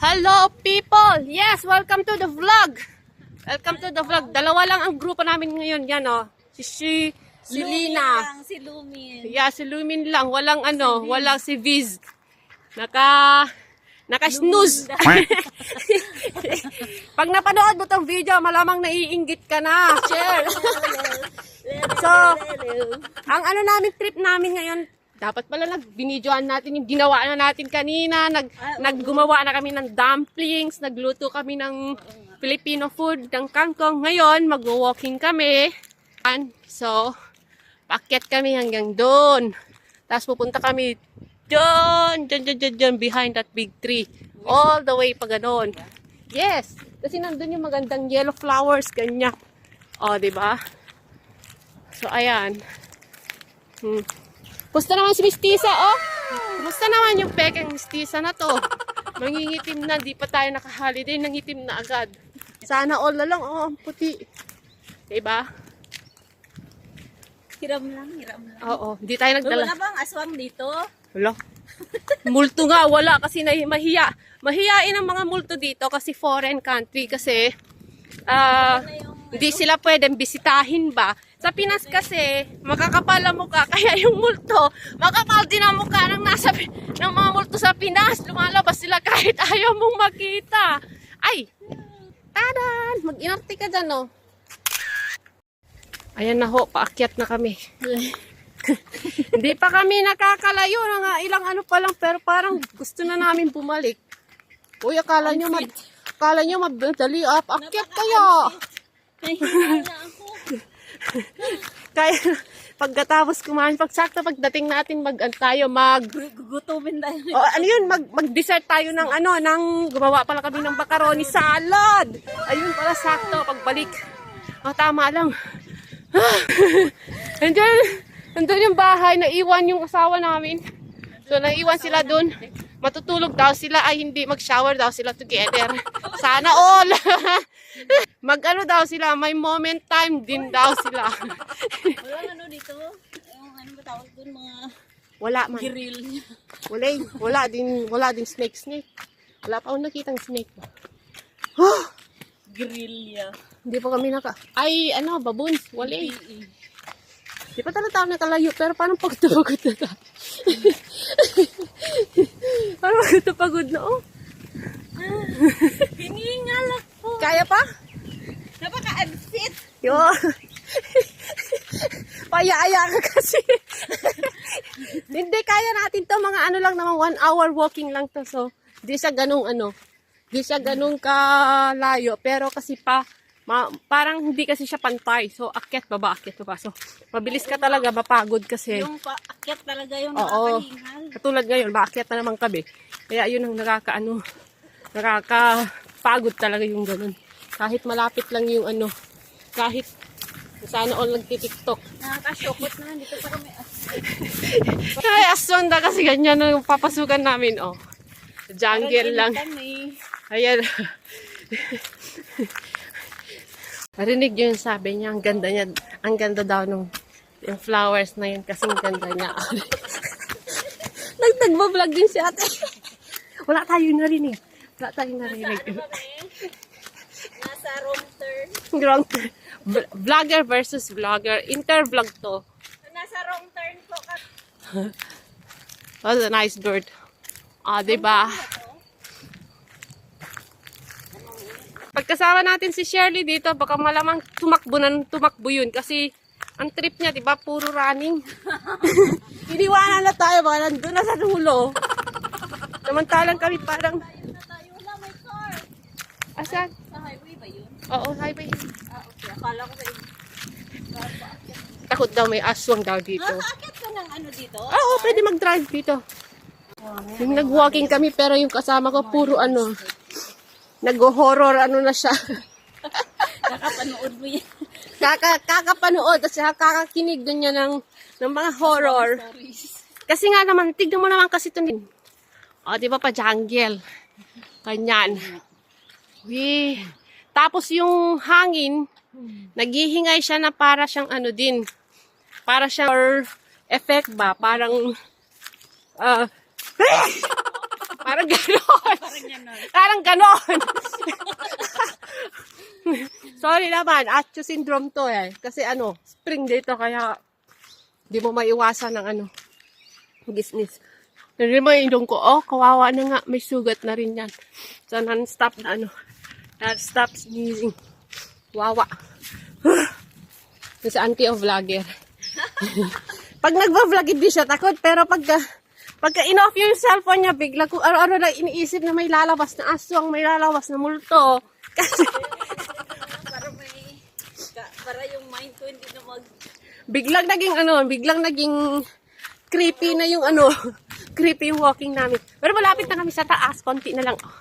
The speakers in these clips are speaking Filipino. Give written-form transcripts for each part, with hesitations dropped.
Hello people! Yes, welcome to the vlog! Welcome to the vlog. Dalawa lang ang grupo namin ngayon. Yan o. Si Lina. Si Lumin. Yeah, si Lumin lang. Walang walang si Viz. Naka-snooze. Pag napanood mo tong video, malamang naiinggit ka na. Share. So, ang namin, trip namin ngayon, dapat pala binidyoan natin yung ginawa na natin kanina. Naggumawa na kami ng dumplings, nagluto kami ng Filipino food, ng kangkong. Ngayon, mag-walking kami. So, paakyat kami hanggang doon. Tapos pupunta kami dyan, behind that big tree. All the way pa ganon. Yes, kasi nandun yung magandang yellow flowers, ganyan. O, diba? So, ayan. Kumusta naman si Mistisa, oh? Kumusta naman yung pekeng Mistisa na to? Mangingitim na, di pa tayo naka-holiday, nangitim na agad. Sana all na lang, oh, ang puti. Diba? Hiram lang. Oo, di tayo nagdala. Wala bang aswang dito? Wala. Multo nga, wala kasi mahiyain ang mga multo dito kasi foreign country kasi hindi sila pwedeng bisitahin ba. Sa Pinas kasi, makakapal ang mukha, kaya yung multo, makapal din ang mukha ng mga multo sa Pinas. Lumalabas sila kahit ayaw mong makita. Ay! Tadan! Mag-inarte ka dyan, oh. Ayan na ho, paakyat na kami. Hindi pa kami nakakalayo na ilang pa lang, pero parang gusto na namin bumalik. Uy, akala nyo madali up. Akyat kaya. Nahihiya ako. Kaya, pagkatapos kumain, pagdating natin Gugutumin tayo. ano yun, mag-dessert tayo ng gumawa pala kami ng macaroni salad. Ayun pala, sakto, pagbalik. Tama lang. Nandun yung bahay, naiwan yung asawa namin. So, naiwan sila dun. Matutulog daw sila, ay hindi, mag-shower daw sila together. Sana all! Daw sila, may moment time din daw sila. Wala dito. Yung ba tawag dun, mga Wala man. grill. Wala din snake. Wala pa akong nakitang snake. Grill ya. Hindi pa kami baboons. Wala eh. Di pa talaga tayo nakalayo, pero parang pagod na tayo. Parang pagod na, oh. Hiningal ako. Kaya pa? Napaka-unfit. Yo. Paya-aya ka kasi. Hindi, kaya natin to. Mga lang naman, 1 hour walking lang to. So, di siya ganung kalayo. Pero kasi parang hindi kasi siya pantay. So, akyat baba. So, mabilis ka talaga, mapagod kasi. Yung paakyat talaga yung Oo. nakakahingal. Katulad ngayon, maakyat na naman kami. Kaya yun ang nakakapagod talaga yung ganun. Kahit malapit lang yung kahit sana all nagtitiktok. Nakakasyokot na, dito pa kami. Ay, aswanda kasi ganyan yung papasukan namin, oh. Jungle lang. Ayan. Narinig yun, sabi niya, ang ganda daw yung flowers na yun kasi ang ganda niya. Nagtagbablog din si ate. Wala tayong narinig. Nasa wrong turn. Wrong turn. Vlogger versus vlogger. Intervlog to. Nasa wrong turn po ka. That's a nice bird. Diba? Pagkasama natin si Shirley dito, baka malamang tumakbo yun. Kasi, ang trip niya, diba, puro running. Iniwanan na tayo, baka nandun na sa dulo. Samantalang kami parang... Wala, may car. Asan? Sa highway ba yun? Oo, highway. Okay. Akala ko ba yun? Takot daw, may aswang daw dito. Nakakakit ka ng dito? Oo, pwede mag-drive dito. Yung nag-walking kami, pero yung kasama ko, puro nag-horror na siya. Kakapanood mo yan. Kakapanood at saka kakakinig din niya ng mga horror. Kasi nga naman, tignan mo naman kasi ito. Di ba pa jungle? Ganyan. Tapos yung hangin, naghihingay siya na para siyang para siyang effect ba? Parang Parang ganon. Parang gano'n. Parang ganon. Sorry naman, Acho syndrome to eh. Kasi ano, spring dito kaya di mo maiwasan ng ano, business. Narinig mo yung ilong ko, oh, kawawa na nga, may sugat na rin yan. So, non-stop na ano, non-stop sneezing. Wawa. Kasi auntie o vlogger. Pag nagva-vlog, hindi siya takot, pero pagka in-off yung cellphone niya, bigla kung araw-araw lang iniisip na may lalabas na aswang, may lalabas na multo. Kasi, Para yung mind ko hindi na biglang naging creepy na yung ano, creepy yung walking namin. Pero malapit na kami sa taas, konti na lang. Oh,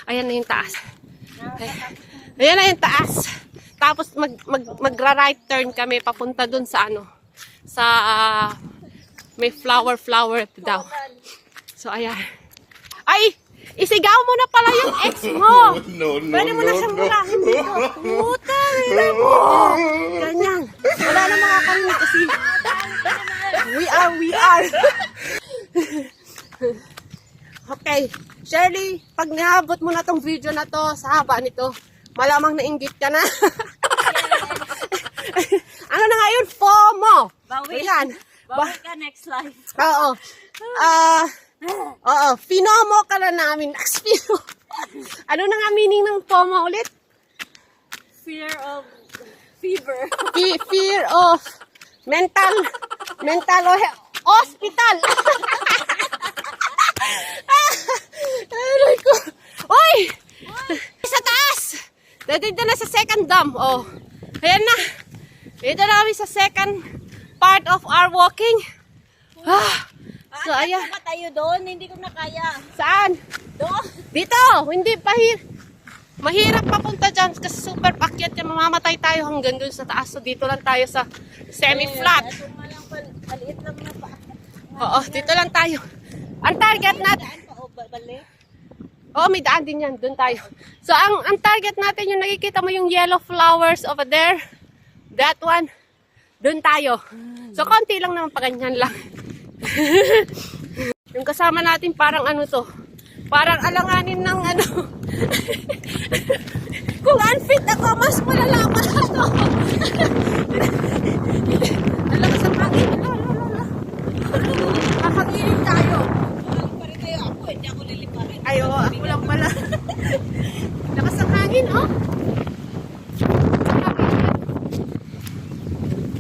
ayan na yung taas. Ayan na yung taas. Tapos magra-right turn kami papunta dun sa ano, sa may flower daw. So ayan. Ay, isigaw mo na pala yung ex mo. Pwede mo na siyang murahin dito. Puta, ina mo. Ganyan. Wala na makakarinig kasi we are. Okay. Shirley, pag naabot mo na tong video na to, sa haba nito, malamang nainggit ka na. Ano na nga yun? FOMO. Bawi. Ayan. Bawi ka next life. Oo. Oo. Finomo ka na namin. Ano na nga meaning ng FOMO ulit? Fear of fever. Fear of mental hospital. Aray ko. Uy! Sa taas! Dito na sa second dam. Oh. Ayan na. Dito na kami sa second part of our walking. So, ayan. Saka tayo doon, hindi ko na kaya. Saan? Doon. Dito! Hindi mahirap papunta dyan kasi super pakyat yan. Mamamatay tayo hanggang dun sa taas. So, dito lang tayo sa semi-flat. Ito nga lang, maliit lang na pa. Oo, dito lang tayo. Ang target natin... Daan pa o balik? Oh, may daan din yan. Doon tayo. So, ang target natin, yung nakikita mo yung yellow flowers over there. That one. Doon tayo. So, konti lang naman, paganyan lang. Yung kasama natin, parang ano to. Parang alanganin ng ano. Kung unfit ako, mas malalaman ako. Alakas ang hangin. Kakagilin tayo. Pa rin kayo ako, hindi ako liliparin. Ay, oo, ako lang pala. Lakas ang hangin, oh.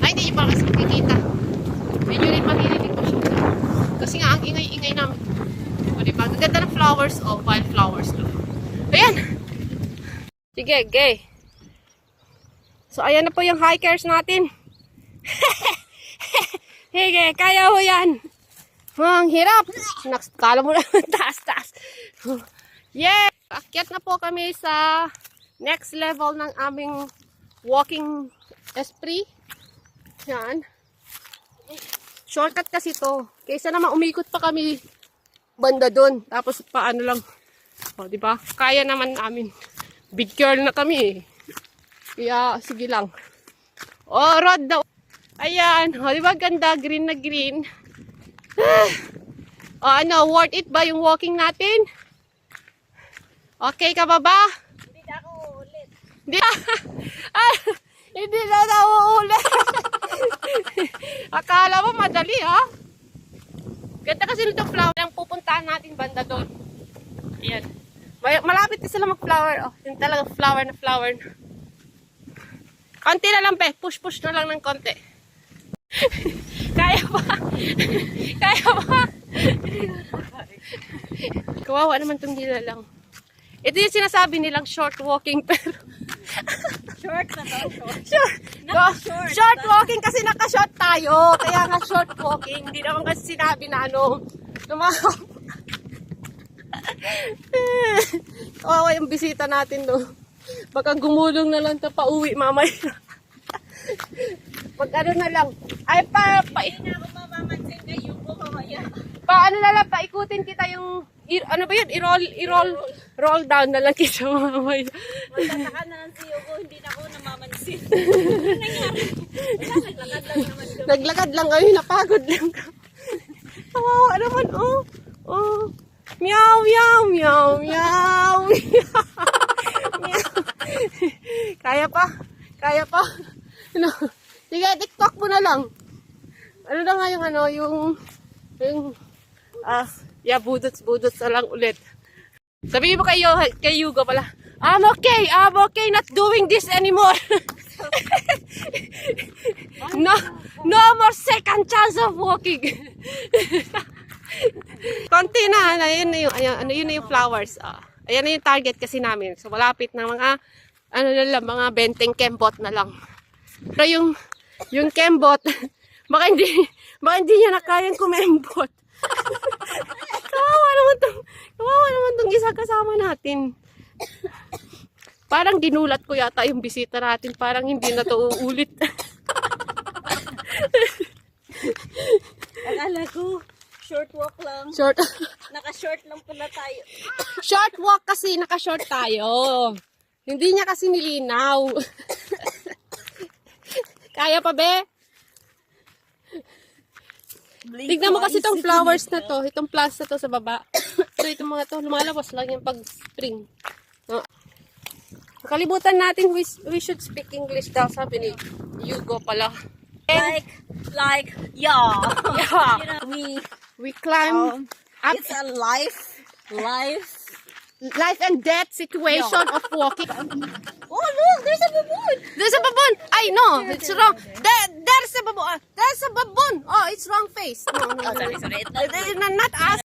Ay, hindi nyo pa kasi makikita. Medyo rin maririnig ko siya. Kasi nga, ang ingay-ingay namin. O, diba? Ang ganda ng flowers, oh, wildflowers. Ayan! Sige, gay. So, ayan na po yung hikers natin. Sige, kaya ho yan. Ang hirap. Kala mo na taas. Yeah! Akyat na po kami sa next level ng aming walking spree. Yan. Shortcut kasi to. Kaysa naman umikot pa kami banda doon. Tapos paano lang. O, diba? Kaya naman namin. Big girl na kami. Kaya, sige lang. O, road daw. Ayan. O, diba ganda? Green na green. O, ano? Worth it ba yung walking natin? Okay ka ba ba? Hindi na ako ulit. Hindi na. Hindi na nauulit. Akala mo madali, ha? Ganda kasi nito flower. Ang pupuntahan natin banda doon. Ayan. Malapit na sila mag-flower. Oh, yung talaga flower na flower. Konti na lang, pe. Push na lang ng konti. Kaya ba? Kaya ba? Kawawa naman itong nilalang. Ito yung sinasabi nilang short walking, pero... Short na to, short. Short. Short walking kasi naka-short tayo. Kaya nga short walking. Hindi naman kasi sinabi na ano. Kawawa yung bisita natin, no. Baka gumulong na lang ito pa uwi mamaya. Pag ano na lang. Ay, Hindi na ako mamamansin kayo po mamaya. paano na lang, paikutin kita yung... ano ba yun? Roll down na lang kita mamaya. Matataka na lang siyo ko, hindi na ako namamansin. Ano nangyari? Wala, naglakad lang naman kami. Naglakad lang kami, napagod lang kami. Kawawa naman, oh. Oh. Meow, meow, meow, meow. Meow. Kaya pa? Kaya pa? Ano? Sige, TikTok mo na lang. Ano na nga yung yeah, budots na lang ulit. Sabihin mo kay Hugo pala, I'm okay not doing this anymore. No more second chance of walking. Konti na, yun na yung flowers. Ayan na yung target kasi namin. So, malapit na mga, mga benteng kembot na lang. Pero yung kembot, baka hindi niya na kayang kumembot. Kawawa naman tong isa kasama natin. Parang ginulat ko yata yung bisita natin. Parang hindi na to uulit. Akala ko, short walk lang. Short. Naka-short lang pala tayo. Short walk kasi, naka-short tayo. Hindi niya kasi nilinaw. Kaya pa, be? Tignan mo kasi itong flowers na to, itong plants na to sa baba. So, itong mga to, lumalabas lang yung pag-spring. Nakalimutan natin, we should speak English daw, sabi ni Hugo pala. Like, yeah. Yeah. You know, We climb up. it's a life And death situation of walking. Oh, look, there's a baboon. There's a baboon. I know, it's wrong. There's a baboon. There's a baboon. Oh, it's wrong face. No. Oh, sorry. Not us.